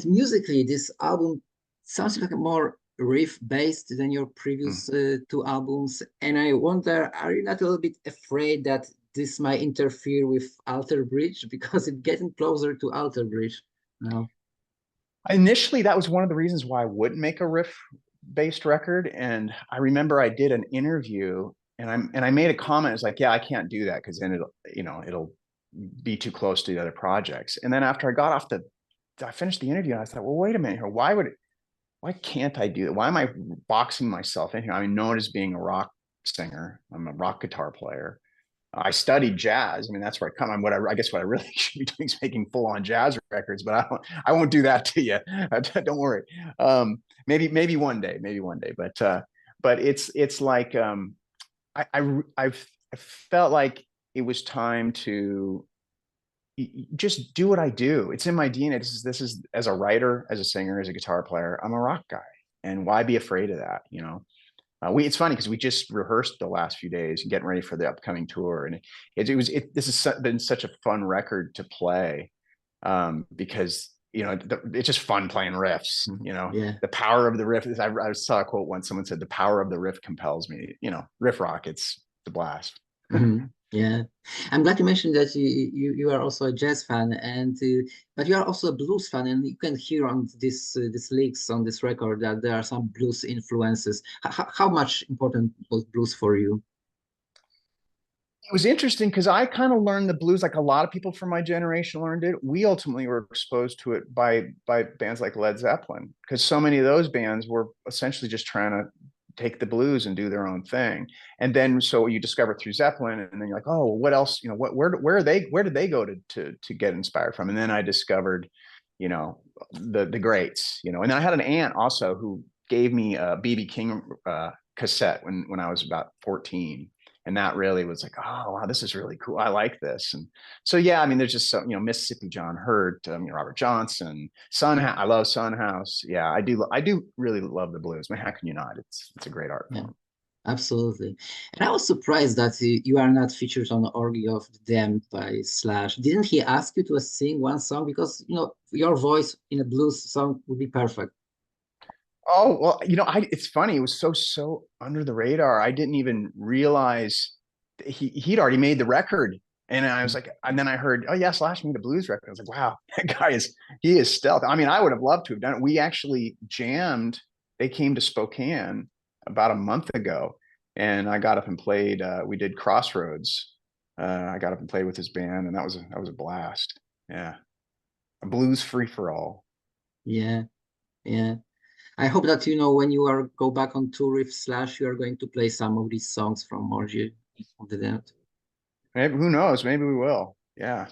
And musically, this album sounds like a more riff-based than your Mm. previous two albums. And I wonder, are you not a little bit afraid that this might interfere with Alter Bridge? Because it's getting closer to Alter Bridge now. Initially, that was one of the reasons why I wouldn't make a riff-based record. And I remember I did an interview, and I made a comment. It's like, yeah, I can't do that because then it'll be too close to the other projects. And then after I finished the interview, and I thought, well, wait a minute here. Why can't I do that? Why am I boxing myself in here? I'm known as being a rock singer. I'm a rock guitar player. I studied jazz. I mean, that's where I come. I guess what I really should be doing is making full-on jazz records, but I won't do that to you. Don't worry. Maybe one day, but it's like I've felt like it was time to just do what I do. It's in my DNA. This is as a writer, as a singer, as a guitar player, I'm a rock guy, and why be afraid of that? It's funny because we just rehearsed the last few days, getting ready for the upcoming tour, and this has been such a fun record to play, because it's just fun playing riffs. Yeah. The power of the riff. I saw a quote once. Someone said, "The power of the riff compels me." Riff rock. It's the blast. Mhm. Yeah, I'm glad you mentioned that you are also a jazz fan, and but you are also a blues fan, and you can hear on this leaks on this record that there are some blues influences. How much important was blues for you? It was interesting because I kind of learned the blues like a lot of people from my generation learned it. We ultimately were exposed to it by bands like Led Zeppelin, because so many of those bands were essentially just trying to take the blues and do their own thing. And then so you discover through Zeppelin, and then you're like, oh, what else? Where did they go to get inspired from? And then I discovered, the greats, and then I had an aunt also who gave me a BB King cassette when I was about 14. And that really was like, oh wow, this is really cool. I like this. And so yeah, I mean, there's just some, Mississippi John Hurt, Robert Johnson, I love Son House. Yeah, I do really love the blues. I mean, how can you not? It's a great art Yeah, form. absolutely. And I was surprised that you are not featured on Orgy of the Damned by Slash. Didn't he ask you to sing one song? Because your voice in a blues song would be perfect. Oh well, it's funny. It was so under the radar. I didn't even realize he'd already made the record. And I was like, and then I heard, oh yeah, Slash made a blues record. I was like, wow, that guy he is stealth. I mean, I would have loved to have done it. We actually jammed. They came to Spokane about a month ago, and I got up and played. We did Crossroads. I got up and played with his band, and that was a blast. Yeah, a blues free for all. Yeah, yeah. I hope that when you are go back on tour with Slash, you are going to play some of these songs from Orgy of the Damned. Maybe, who knows? Maybe we will. Yeah.